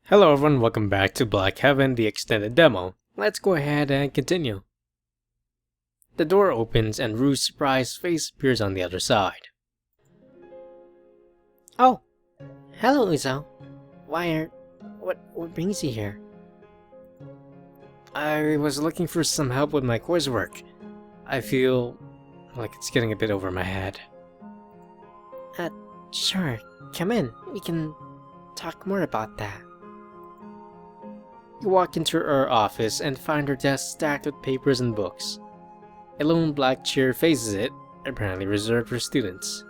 Hello everyone, welcome back to Black Heaven, the extended demo. Let's go ahead and continue. The door opens and Rue's surprised face appears on the other side. Oh, hello Uzo. What brings you here? I was looking for some help with my coursework. I feel like it's getting a bit over my head. Sure, come in. We can talk more about that. You walk into her office and find her desk stacked with papers and books. A lone black chair faces it, apparently reserved for students.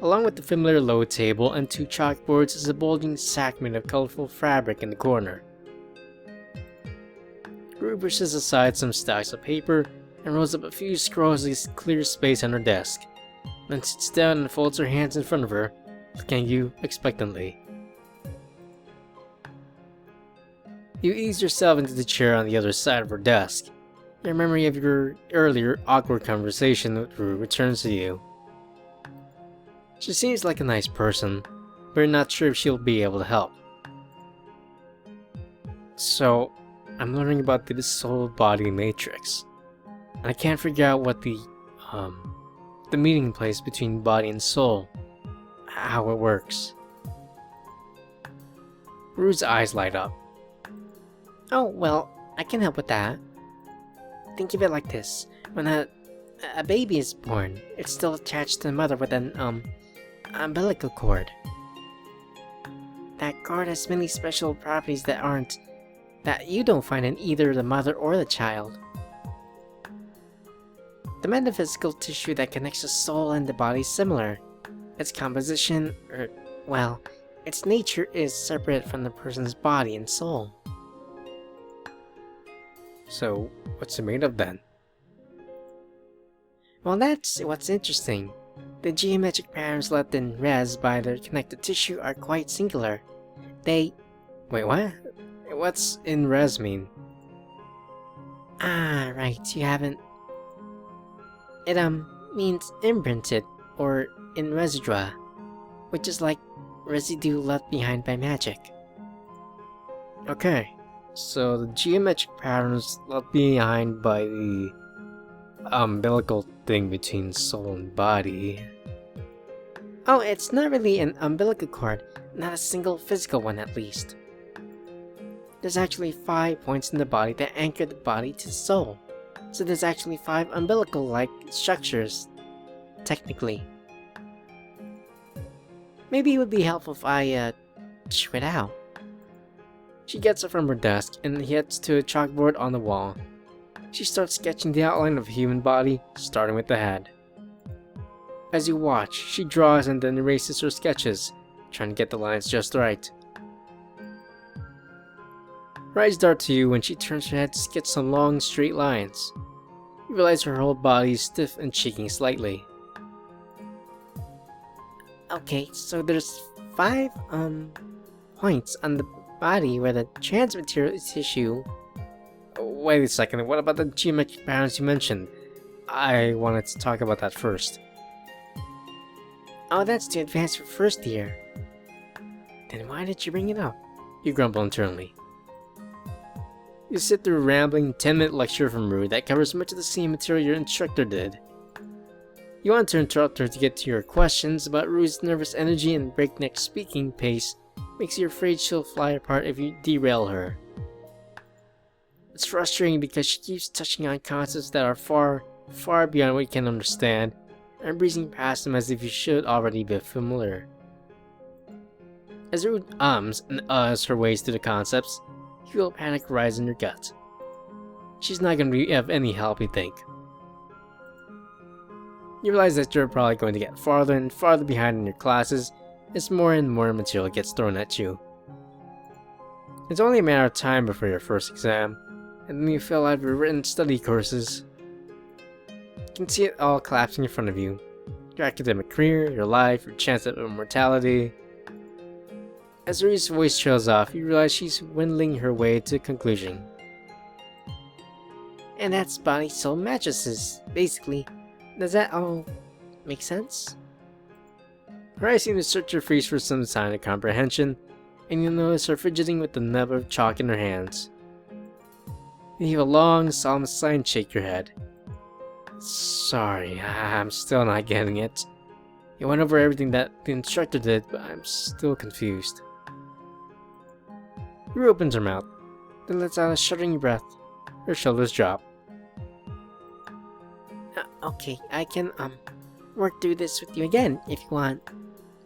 Along with the familiar low table and two chalkboards is a bulging sack made of colorful fabric in the corner. Rue pushes aside some stacks of paper and rolls up a few scrolls to clear space on her desk, then sits down and folds her hands in front of her, looking at you expectantly. You ease yourself into the chair on the other side of her desk. Your memory of your earlier awkward conversation with Rue returns to you. She seems like a nice person, but you're not sure if she'll be able to help. So, I'm learning about the soul-body matrix, and I can't figure out what the meeting place between body and soul, how it works. Rue's eyes light up. Oh, well, I can help with that. Think of it like this. When a baby is born, it's still attached to the mother with an, umbilical cord. That cord has many special properties that you don't find in either the mother or the child. The metaphysical tissue that connects the soul and the body is similar. Its composition, its nature is separate from the person's body and soul. So, what's it made of then? Well, that's what's interesting. The geometric patterns left in res by the connective tissue are quite singular. Wait, what? What's in res mean? Ah, right, you haven't... It, means imprinted, or in residua, which is like residue left behind by magic. Okay, so the geometric patterns left behind by the umbilical thing between soul and body. Oh, it's not really an umbilical cord, not a single physical one at least. There's actually 5 points in the body that anchor the body to the soul. So there's actually 5 umbilical-like structures, technically. Maybe it would be helpful if I, chew it out. She gets up from her desk and heads to a chalkboard on the wall. She starts sketching the outline of a human body, starting with the head. As you watch, she draws and then erases her sketches, trying to get the lines just right. Her eyes dart to you when she turns her head to sketch some long, straight lines. You realize her whole body is stiff and shaking slightly. Okay, so there's 5, points on the body where the transmaterial tissue... Wait a second, what about the geometric patterns you mentioned? I wanted to talk about that first. Oh, that's too advanced for first year. Then why did you bring it up? You grumble internally. You sit through a rambling 10-minute lecture from Rue that covers much of the same material your instructor did. You want to interrupt her to get to your questions, but Rue's nervous energy and breakneck speaking pace makes you afraid she'll fly apart if you derail her. It's frustrating because she keeps touching on concepts that are far, far beyond what you can understand, and breezing past them as if you should already be familiar. As Rue ums and uhs her ways through the concepts, you feel panic rise in your gut. She's not going to be of any help, you think. You realize that you're probably going to get farther and farther behind in your classes as more and more material gets thrown at you. It's only a matter of time before your first exam, and then you fill out your written study courses. You can see it all collapsing in front of you. Your academic career, your life, your chance at immortality. As Rue's voice trails off, you realize she's dwindling her way to conclusion. And that's body soul matrices, basically. Does that all make sense? Her eyes seem to search your face for some sign of comprehension, and you'll notice her fidgeting with the nub of chalk in her hands. You heave a long, solemn sigh and shake your head. Sorry, I'm still not getting it. You went over everything that the instructor did, but I'm still confused. Rue opens her mouth, then lets out a shuddering breath. Her shoulders drop. Okay, I can, work through this with you again, if you want.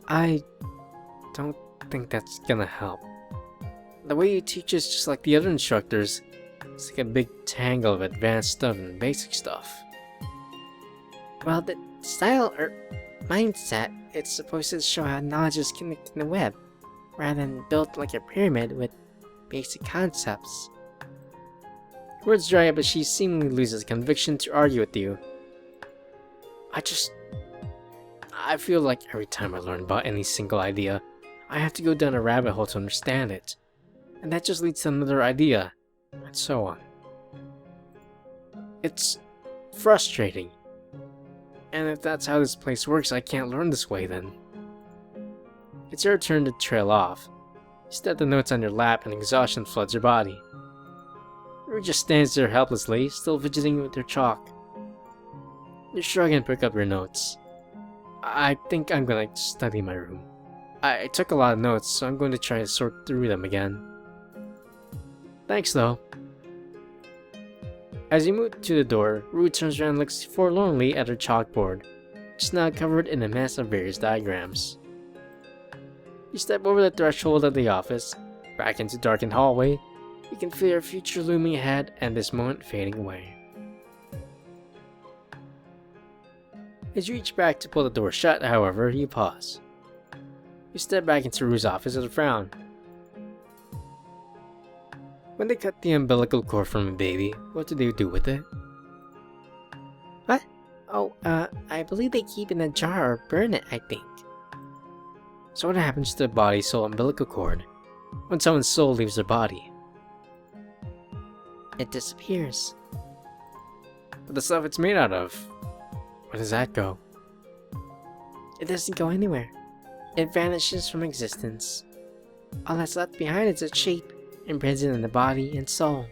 I don't think that's gonna help. The way you teach is just like the other instructors. It's like a big tangle of advanced stuff and basic stuff. Well, the style or mindset, it's supposed to show how knowledge is connected in the web, rather than built like a pyramid with basic concepts. Words dry up as she seemingly loses conviction to argue with you. I feel like every time I learn about any single idea, I have to go down a rabbit hole to understand it. And that just leads to another idea, and so on. It's frustrating. And if that's how this place works, I can't learn this way then. It's your turn to trail off. You step the notes on your lap and exhaustion floods your body. Rue just stands there helplessly, still fidgeting with her chalk. You shrug and pick up your notes. I think I'm gonna study my room. I took a lot of notes, so I'm going to try to sort through them again. Thanks though. As you move to the door, Rue turns around and looks forlornly at her chalkboard, which is now covered in a mess of various diagrams. You step over the threshold of the office, back into the darkened hallway. You can feel your future looming ahead and this moment fading away. As you reach back to pull the door shut, however, you pause. You step back into Rue's office with a frown. When they cut the umbilical cord from a baby, what do they do with it? What? Oh, I believe they keep it in a jar or burn it, I think. So what happens to the body-soul umbilical cord when someone's soul leaves their body? It disappears. But the stuff it's made out of, where does that go? It doesn't go anywhere. It vanishes from existence. All that's left behind is a shape imprinted in the body and soul.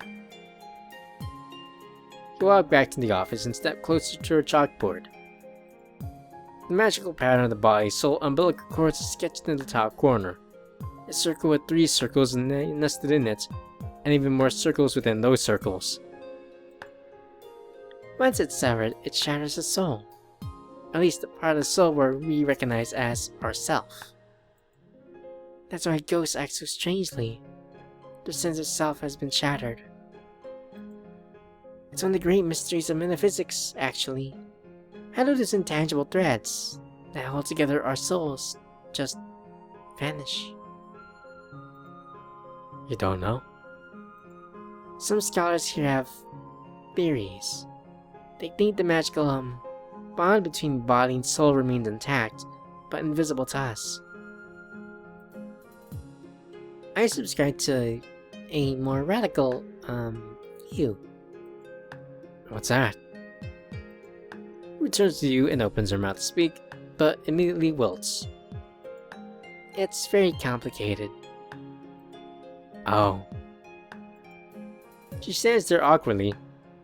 You walk back to the office and step closer to her chalkboard. The magical pattern of the body-soul umbilical cord is sketched in the top corner. A circle with 3 circles nested in it, and even more circles within those circles. Once it's severed, it shatters the soul. At least the part of the soul where we recognize as ourself. That's why ghosts act so strangely. Their sense of self has been shattered. It's one of the great mysteries of metaphysics, actually. How do these intangible threads that hold together our souls just vanish? You don't know? Some scholars here have theories. They think the magical bond between body and soul remains intact, but invisible to us. I subscribe to a more radical view. What's that? Returns to you and opens her mouth to speak, but immediately wilts. It's very complicated. Oh. She stands there awkwardly,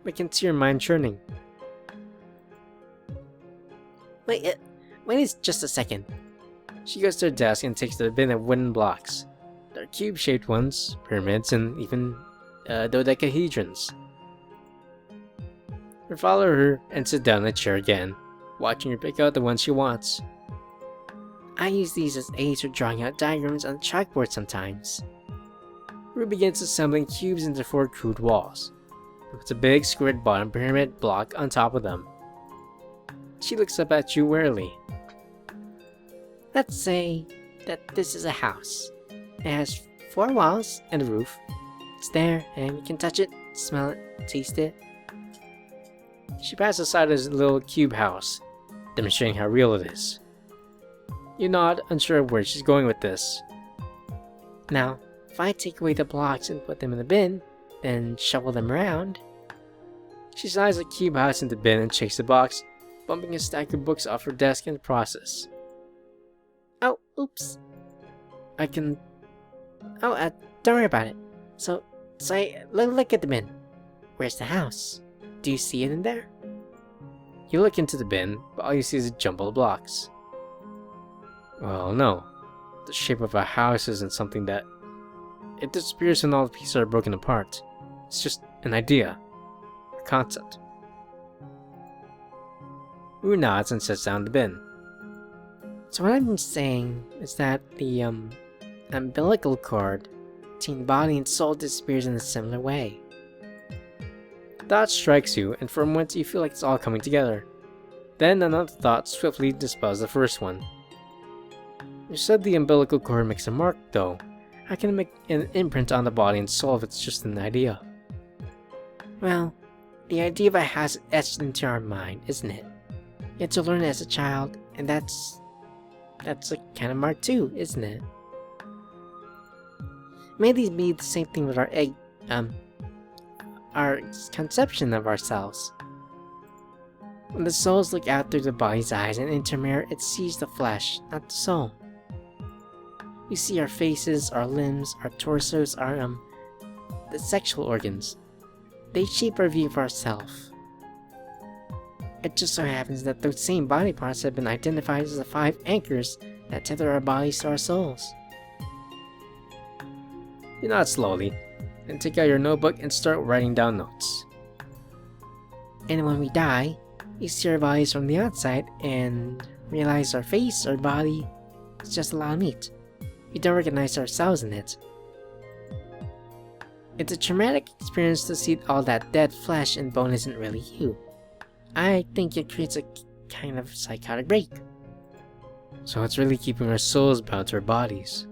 but can see her mind churning. Wait just a second. She goes to her desk and takes the bin of wooden blocks. There are cube-shaped ones, pyramids, and even dodecahedrons. You follow her and sit down in a chair again, watching her pick out the one she wants. I use these as aids for drawing out diagrams on the chalkboard sometimes. Rue begins assembling cubes into 4 crude walls. She puts a big squared bottom pyramid block on top of them. She looks up at you warily. Let's say that this is a house. It has 4 walls and a roof. It's there and you can touch it, smell it, taste it. She passes aside his little cube house, demonstrating how real it is. You nod, unsure of where she's going with this. Now, if I take away the blocks and put them in the bin, then shuffle them around. She slides the cube house into the bin and shakes the box, bumping a stack of books off her desk in the process. Oh, oops. I can... Oh, don't worry about it. So look at the bin. Where's the house? Do you see it in there? You look into the bin, but all you see is a jumble of blocks. Well, no. The shape of a house isn't something that... It disappears when all the pieces are broken apart. It's just an idea. A concept. Rue nods and sets down the bin. So what I'm saying is that the, umbilical cord between body and soul disappears in a similar way. Thought strikes you, and for a moment you feel like it's all coming together. Then another thought swiftly dispels the first one. You said the umbilical cord makes a mark, though. How can it make an imprint on the body and soul if it's just an idea? Well, the idea of a house is etched into our mind, isn't it? You had to learn it as a child, and that's a kind of mark too, isn't it? Maybe be the same thing with our conception of ourselves. When the souls look out through the body's eyes and into a mirror, it sees the flesh, not the soul. We see our faces, our limbs, our torsos, the sexual organs. They shape our view of ourselves. It just so happens that those same body parts have been identified as the 5 anchors that tether our bodies to our souls. You nod slowly, then take out your notebook and start writing down notes. And when we die, we see our bodies from the outside and realize our face, our body, is just a lot of meat. We don't recognize ourselves in it. It's a traumatic experience to see all that dead flesh and bone isn't really you. I think it creates a kind of psychotic break. So it's really keeping our souls bound to our bodies.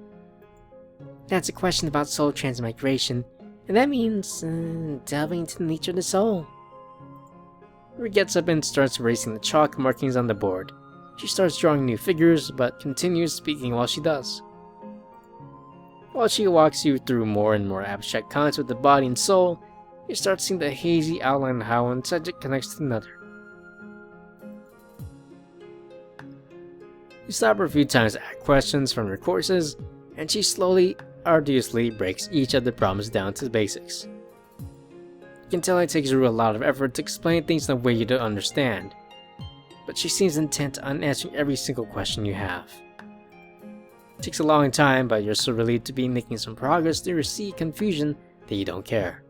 That's a question about soul transmigration, and that means delving into the nature of the soul. Rue gets up and starts erasing the chalk markings on the board. She starts drawing new figures, but continues speaking while she does. While she walks you through more and more abstract concepts with the body and soul, you start seeing the hazy outline of how one subject connects to another. You stop her a few times to ask questions from her courses, and she slowly, arduously breaks each of the problems down to the basics. You can tell it takes Rue a lot of effort to explain things in a way you don't understand, but she seems intent on answering every single question you have. It takes a long time, but you're so relieved to be making some progress that you see confusion that you don't care.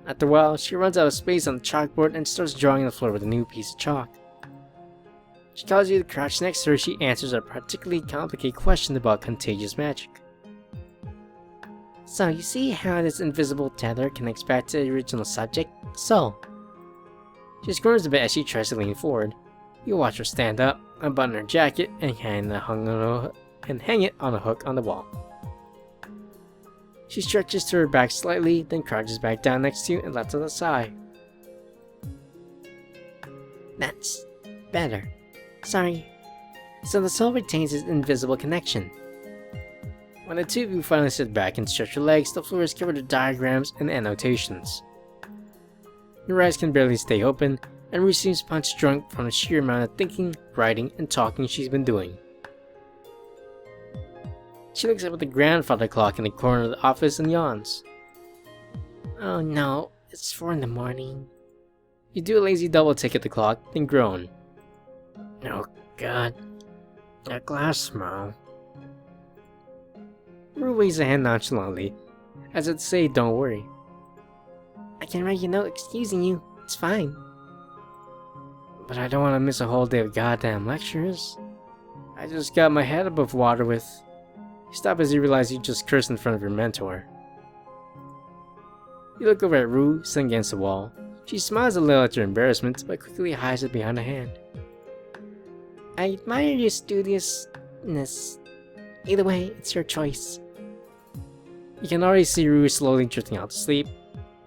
After a while, she runs out of space on the chalkboard and starts drawing on the floor with a new piece of chalk. She calls you to crouch next to her. She answers a particularly complicated question about contagious magic. So you see how this invisible tether connects back to the original subject, the soul. She squirms a bit as she tries to lean forward. You watch her stand up, unbutton her jacket, and hang it on a hook on the wall. She stretches to her back slightly, then crouches back down next to you and lets out a sigh. That's better. Sorry. So the soul retains its invisible connection. When the two of you finally sit back and stretch your legs, the floor is covered with diagrams and annotations. Your eyes can barely stay open, and Rue seems punch drunk from the sheer amount of thinking, writing, and talking she's been doing. She looks up at the grandfather clock in the corner of the office and yawns. Oh no, it's 4 in the morning. You do a lazy double take at the clock, then groan. Oh god. A glass, Mom. Rue waves a hand nonchalantly, as if to say don't worry. I can write you a note excusing you. It's fine. But I don't want to miss a whole day of goddamn lectures. I just got my head above water with... You stop as you realize you just cursed in front of your mentor. You look over at Rue, sitting against the wall. She smiles a little at your embarrassment, but quickly hides it behind a hand. I admire your studiousness. Either way, it's your choice. You can already see Rue slowly drifting out to sleep.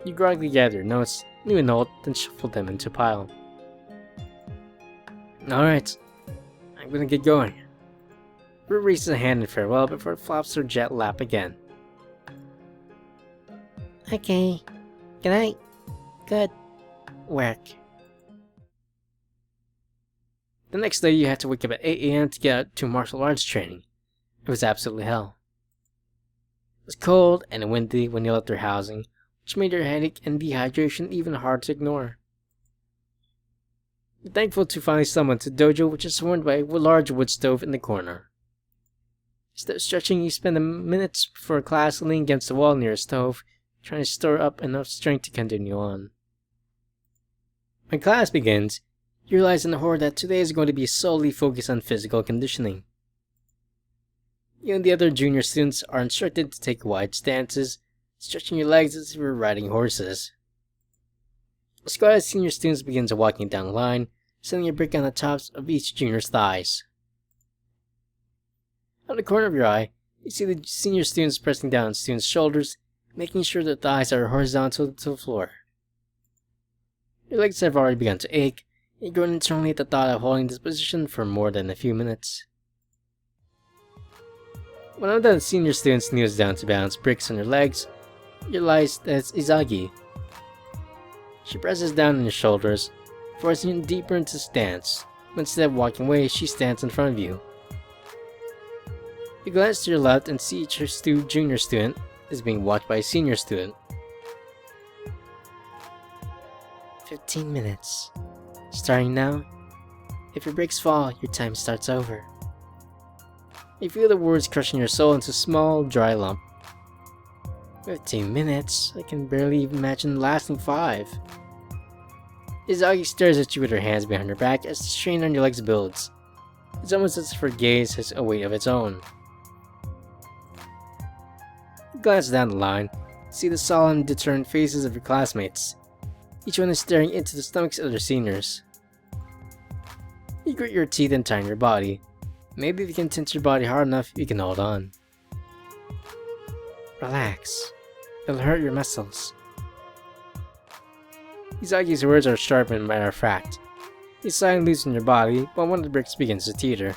You groggily gather your notes, new and old, then shuffle them into a pile. Alright, I'm gonna get going. Rue raises a hand in farewell before it flops her jet lap again. Okay. Good night. Good work. The next day you had to wake up at 8 AM to get out to martial arts training. It was absolutely hell. It was cold and windy when you left your housing, which made your headache and dehydration even harder to ignore. You're thankful to finally summon to dojo, which is surrounded by a large wood stove in the corner. Instead of stretching, you spend minutes before class leaning against the wall near a stove, trying to store up enough strength to continue on. When class begins, you realize in horror that today is going to be solely focused on physical conditioning. You and the other junior students are instructed to take wide stances, stretching your legs as if you were riding horses. A squad of senior students begins walking down the line, setting a brick on the tops of each junior's thighs. Out of the corner of your eye, you see the senior students pressing down on students' shoulders, making sure their thighs are horizontal to the floor. Your legs have already begun to ache, and you groan internally at the thought of holding this position for more than a few minutes. When one of the senior students kneels down to balance bricks on your legs, you realize that it's Izagi. She presses down on your shoulders, forcing you deeper into stance, but instead of walking away, she stands in front of you. You glance to your left and see each junior student is being watched by a senior student. 15 minutes. Starting now. If your bricks fall, your time starts over. You feel the words crushing your soul into a small, dry lump. 15 minutes? I can barely even imagine lasting 5. Izagi stares at you with her hands behind her back as the strain on your legs builds. It's almost as if her gaze has a weight of its own. You glance down the line, see the solemn, determined faces of your classmates. Each one is staring into the stomachs of their seniors. You grit your teeth and tighten your body. Maybe if you can tense your body hard enough, you can hold on. Relax. It'll hurt your muscles. Izagi's words are sharp and matter of fact. You sigh and loosen your body, but one of the bricks begins to teeter.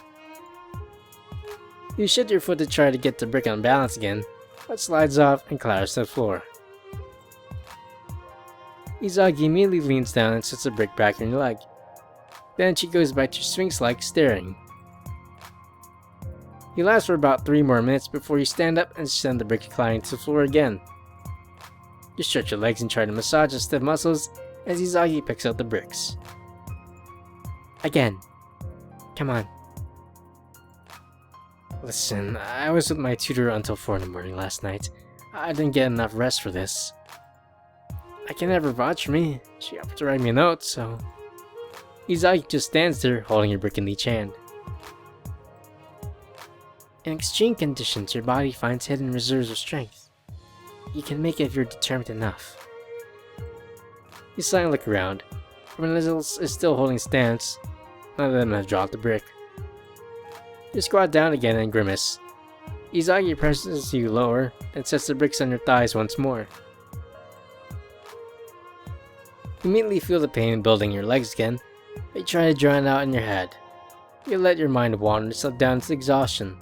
You shift your foot to try to get the brick on balance again, but slides off and clatters to the floor. Izagi immediately leans down and sets the brick back on your leg. Then she goes back to Sphinx-like staring. You last for about 3 more minutes before you stand up and send the brick clattering to the floor again. You stretch your legs and try to massage the stiff muscles as Izagi picks up the bricks. Again. Come on. Listen, I was with my tutor until 4 in the morning last night. I didn't get enough rest for this. I can never vouch for me. She offered to write me a note, so... Izagi just stands there, holding your brick in each hand. In extreme conditions, your body finds hidden reserves of strength. You can make it if you're determined enough. You silently look around. Everyone is still holding stance. None of them have dropped the brick. You squat down again and grimace. Izagi presses you lower, then sets the bricks on your thighs once more. You immediately feel the pain building in your legs again, but you try to drown it out in your head. You let your mind wander itself down to exhaustion.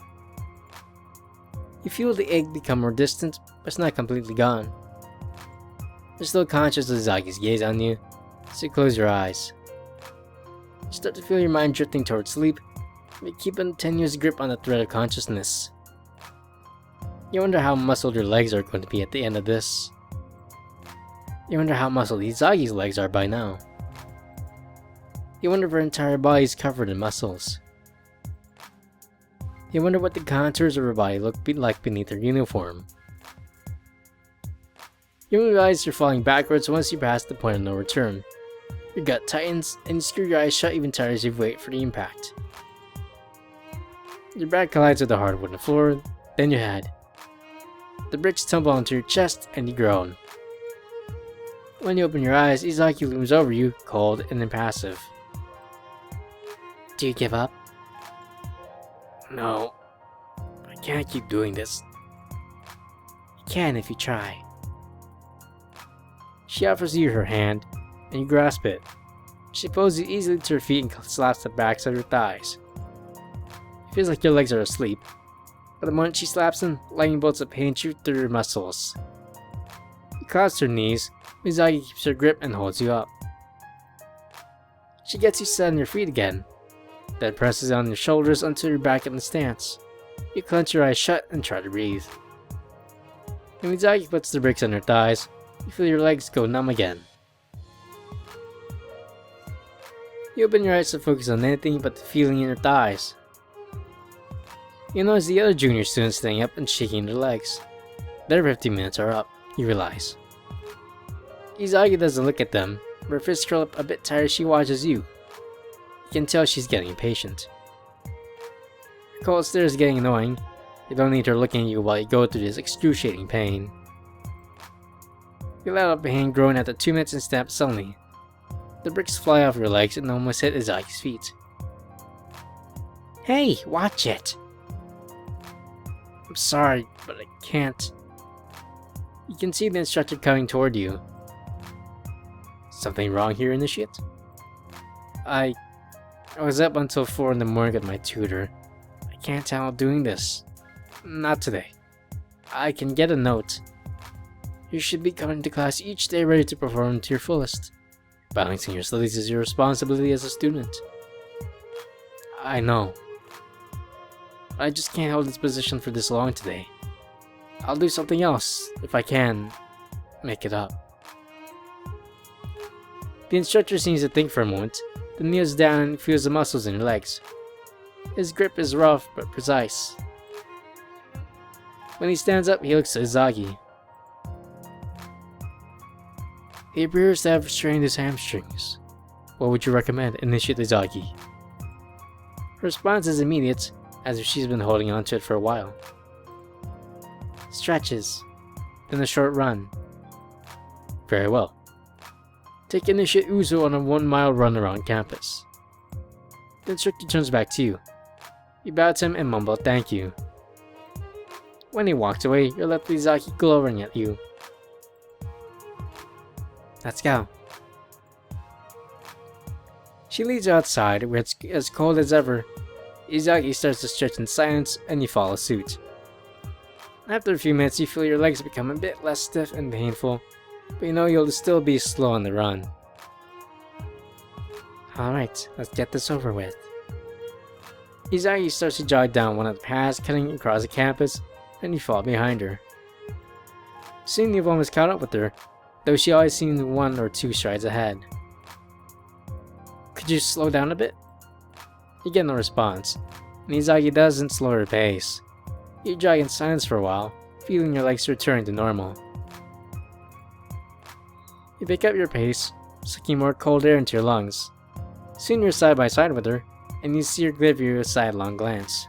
You feel the ache become more distant, but it's not completely gone. You're still conscious of Izagi's gaze on you, so you close your eyes. You start to feel your mind drifting towards sleep, but you keep a tenuous grip on the thread of consciousness. You wonder how muscled your legs are going to be at the end of this. You wonder how muscled Izagi's legs are by now. You wonder if her entire body is covered in muscles. You wonder what the contours of her body look like beneath her uniform. You realize you're falling backwards once you pass the point of no return. Your gut tightens, and you screw your eyes shut even tighter as you wait for the impact. Your back collides with the hard wooden floor, then your head. The bricks tumble onto your chest, and you groan. When you open your eyes, Izagi looms over you, cold and impassive. Do you give up? No. I can't keep doing this. You can if you try. She offers you her hand, and you grasp it. She pulls you easily to her feet and slaps the backs of your thighs. It feels like your legs are asleep, but the moment she slaps them, lightning bolts of pain shoot through your muscles. You cross her knees, Izagi keeps her grip and holds you up. She gets you set on your feet again. Then presses on your shoulders until you're back in the stance. You clench your eyes shut and try to breathe. When Mizaki puts the brakes on your thighs, you feel your legs go numb again. You open your eyes to focus on anything but the feeling in your thighs. You notice the other junior students standing up and shaking their legs. Their 15 minutes are up, you realize. Izagi doesn't look at them, but her fists curl up a bit tired as she watches you. You can tell she's getting impatient. Her cold stare is getting annoying. You don't need her looking at you while you go through this excruciating pain. You let out a hand groan after 2 minutes and snap suddenly. The bricks fly off your legs and almost hit Izagi's feet. Hey, watch it! I'm sorry, but I can't. You can see the instructor coming toward you. Something wrong here, Initiate? I was up until 4 in the morning with my tutor. I can't handle doing this. Not today. I can get a note. You should be coming to class each day ready to perform to your fullest. Balancing your studies is your responsibility as a student. I know. I just can't hold this position for this long today. I'll do something else, if I can make it up. The instructor seems to think for a moment, then kneels down and feels the muscles in your legs. His grip is rough but precise. When he stands up, he looks at Izagi. He appears to have strained his hamstrings. What would you recommend, Initiate Izagi? Her response is immediate, as if she's been holding on to it for a while. Stretches, then a short run. Very well. Take Initiate Uzo on a 1-mile run around campus. The instructor turns back to you. You bow to him and mumble thank you. When he walks away, you're left with Izaki glowering at you. Let's go. She leads you outside, where it's as cold as ever. Izaki starts to stretch in silence, and you follow suit. After a few minutes, you feel your legs become a bit less stiff and painful, but you know you'll still be slow on the run. Alright, let's get this over with. Izaki starts to jog down one of the paths cutting across the campus, and you fall behind her. Soon you've almost caught up with her, though she always seemed 1 or 2 strides ahead. Could you slow down a bit? You get no response, and Izagi doesn't slow her pace. You jog in silence for a while, feeling your legs return to normal. You pick up your pace, sucking more cold air into your lungs. Soon you're side by side with her, and you see her give you a sidelong glance.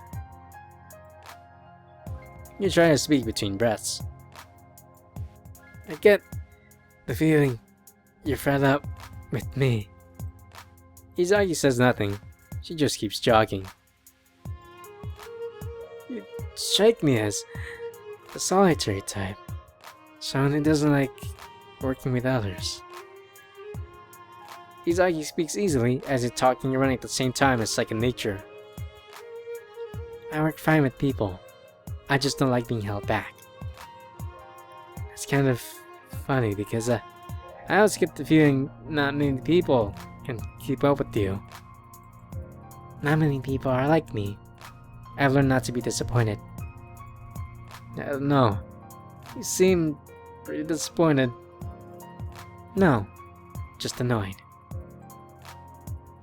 You try to speak between breaths. I get the feeling you're fed up with me. Izagi says nothing. She just keeps jogging. You strike me as a solitary type. Someone who doesn't like working with others. Izagi speaks easily, as if talking and running at the same time is second nature. I work fine with people. I just don't like being held back. It's kind of funny because I always get the feeling not many people can keep up with you. Not many people are like me. I've learned not to be disappointed. No. You seem pretty disappointed. No. Just annoyed.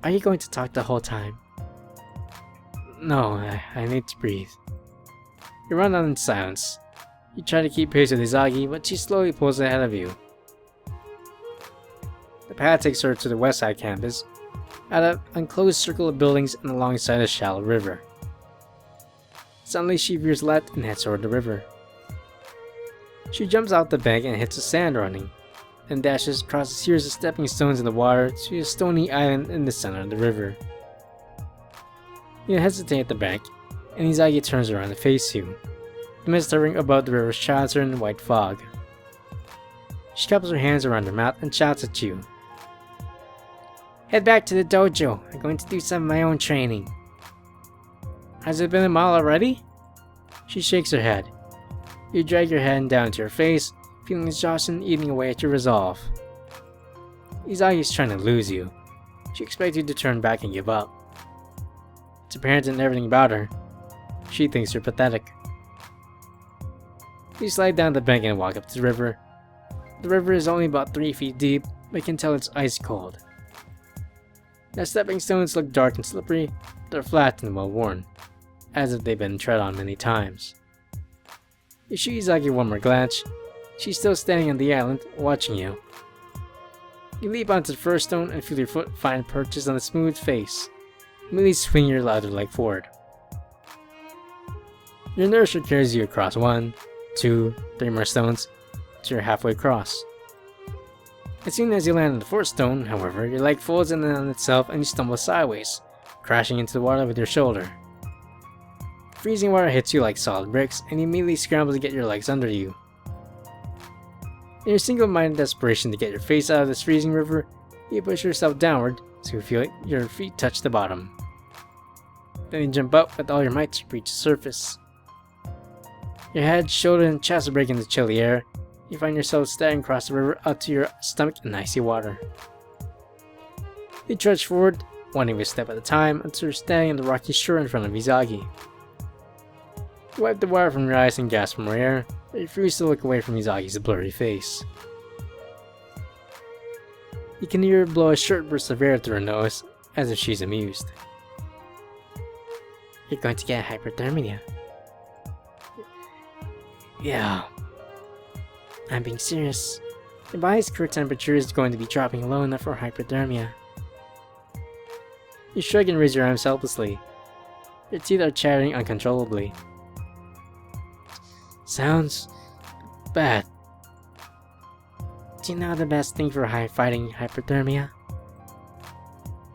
Are you going to talk the whole time? No, I need to breathe. You run on in silence. You try to keep pace with Izagi, but she slowly pulls ahead of you. The path takes her to the west side campus, at an enclosed circle of buildings and alongside a shallow river. Suddenly she veers left and heads toward the river. She jumps out the bank and hits the sand running, and dashes across a series of stepping stones in the water to a stony island in the center of the river. You hesitate at the bank, and Izagi turns around to face you. The mist hovering above the river shrouds her in white fog. She cups her hands around her mouth and shouts at you. Head back to the dojo. I'm going to do some of my own training. Has it been a mile already? She shakes her head. You drag your hand down to her face, feeling exhaustion eating away at your resolve. Izagi is trying to lose you. She expects you to turn back and give up. to parents and everything about her. She thinks you're pathetic. You slide down the bank and walk up to the river. The river is only about 3 feet deep, but you can tell it's ice cold. The stepping stones look dark and slippery, but they're flat and well worn, as if they've been tread on many times. You shoot Izagi one more glance. She's still standing on the island, watching you. You leap onto the first stone and feel your foot find purchase on the smooth face. Immediately swing your ladder leg forward. Your nurse carries you across 1, 2, 3 more stones, so you're halfway across. As soon as you land on the 4th stone, however, your leg folds in on itself and you stumble sideways, crashing into the water with your shoulder. Freezing water hits you like solid bricks, and you immediately scramble to get your legs under you. In your single-minded desperation to get your face out of this freezing river, you push yourself downward so you feel like your feet touch the bottom. Then you jump up with all your might to reach the surface. Your head, shoulder, and chest break into chilly air. You find yourself staggering across the river up to your stomach in icy water. You trudge forward, one every step at a time, until you're standing on the rocky shore in front of Izagi. You wipe the water from your eyes and gasp for more air, but you refuse to look away from Izagi's blurry face. You can hear her blow a short burst of air through her nose, as if she's amused. You're going to get hypothermia. Yeah. I'm being serious. Your body's core temperature is going to be dropping low enough for hypothermia. You shrug and raise your arms helplessly. Your teeth are chattering uncontrollably. Sounds bad. Do you know the best thing for fighting hypothermia?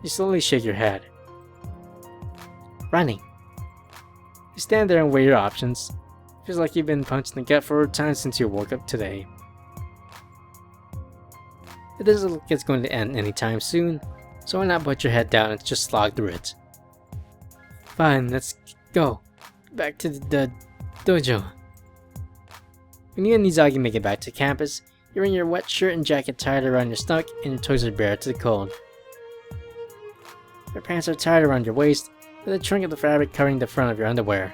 You slowly shake your head. Running. You stand there and weigh your options. Feels like you've been punched in the gut 4 times since you woke up today. It doesn't look like it's going to end anytime soon, so why not put your head down and just slog through it? Fine, let's go. Back to the dojo. When you and Izagi make it back to campus, you're in your wet shirt and jacket tied around your stomach and your toes are bare to the cold. Your pants are tied around your waist, with a trunk of the fabric covering the front of your underwear.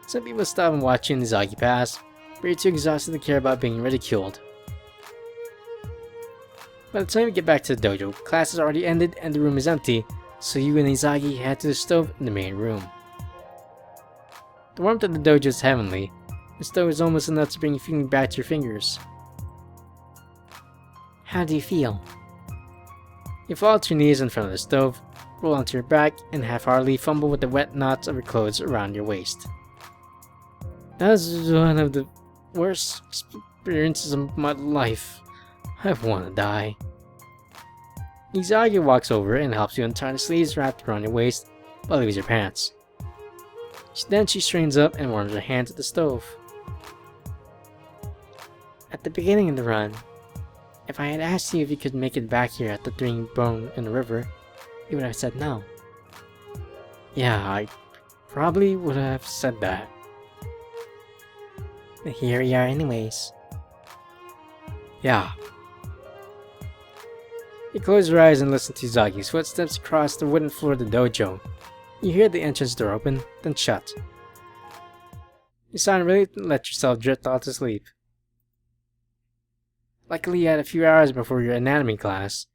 Some people stop and watch you and Izagi pass, but you're too exhausted to care about being ridiculed. By the time you get back to the dojo, class has already ended and the room is empty, so you and Izagi head to the stove in the main room. The warmth of the dojo is heavenly. The stove is almost enough to bring feeling back to your fingers. How do you feel? You fall to your knees in front of the stove, roll onto your back, and half-heartedly fumble with the wet knots of your clothes around your waist. That was one of the worst experiences of my life. I want to die. Izagi walks over and helps you untie the sleeves wrapped around your waist, but leaves your pants. Then she strains up and warms her hands at the stove. At the beginning of the run, if I had asked you if you could make it back here at the Three Bone in the river, you would have said no. Yeah, I probably would have said that. But here we are anyways. Yeah. You close your eyes and listen to Izagi's footsteps across the wooden floor of the dojo. You hear the entrance door open, then shut. You sigh relief and let yourself drift off to sleep. Luckily, you had a few hours before your anatomy class.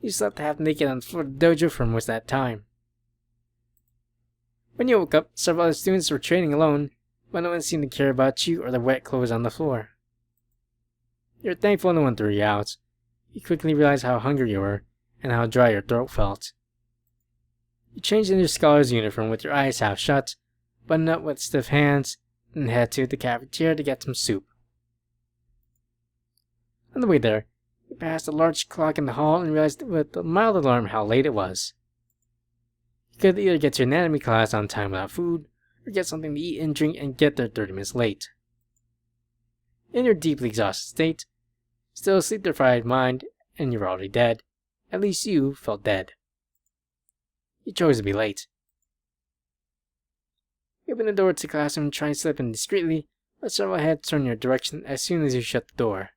You slept half naked on the floor of the dojo for most of that time. When you woke up, several other students were training alone, but no one seemed to care about you or the wet clothes on the floor. You're thankful no one threw you out. You quickly realized how hungry you were, and how dry your throat felt. You changed into your scholar's uniform with your eyes half shut, buttoned up with stiff hands, and head to the cafeteria to get some soup. On the way there, you passed a large clock in the hall and realized with a mild alarm how late it was. You could either get to your anatomy class on time without food, or get something to eat and drink and get there 30 minutes late. In your deeply exhausted state, still a sleep-deprived mind, and you were already dead, at least you felt dead. You chose to be late. You open the door to the classroom and try to slip in discreetly, but several heads turn your direction as soon as you shut the door.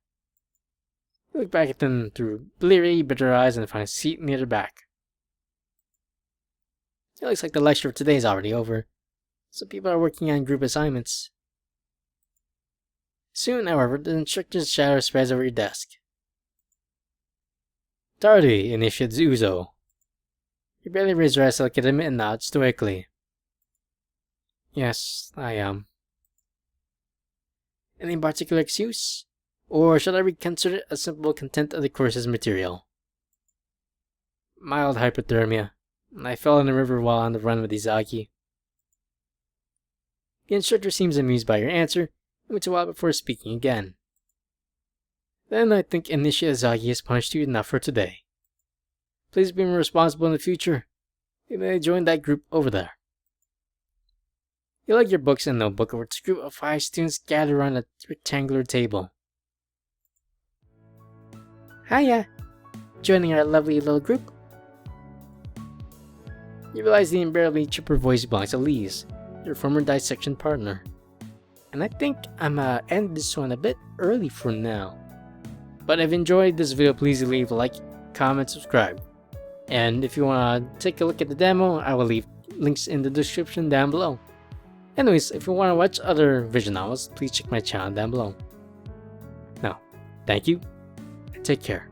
You look back at them through bleary, bitter eyes and find a seat near their back. It looks like the lecture for today is already over. Some people are working on group assignments. Soon, however, the instructor's shadow spreads over your desk. Tardy, Initiate Uzo. You barely raise your eyes to look at him and nod stoically. Yes, I am. Any particular excuse? Or should I reconsider a simple content of the course's material? Mild hypothermia. I fell in the river while on the run with Izaki. The instructor seems amused by your answer and waits a while before speaking again. Then I think Initiate Izaki has punished you enough for today. Please be more responsible in the future. You may join that group over there. You lug your books and notebook over to a group of 5 students gathered around a rectangular table. Hiya! Joining our lovely little group? You realize the invariably chipper voice belongs to Lise, your former dissection partner. And I think I'm end this one a bit early for now. But if you enjoyed this video, please leave a like, comment, subscribe. And if you want to take a look at the demo, I will leave links in the description down below. Anyways, if you want to watch other visual novels, please check my channel down below. Now, thank you, and take care.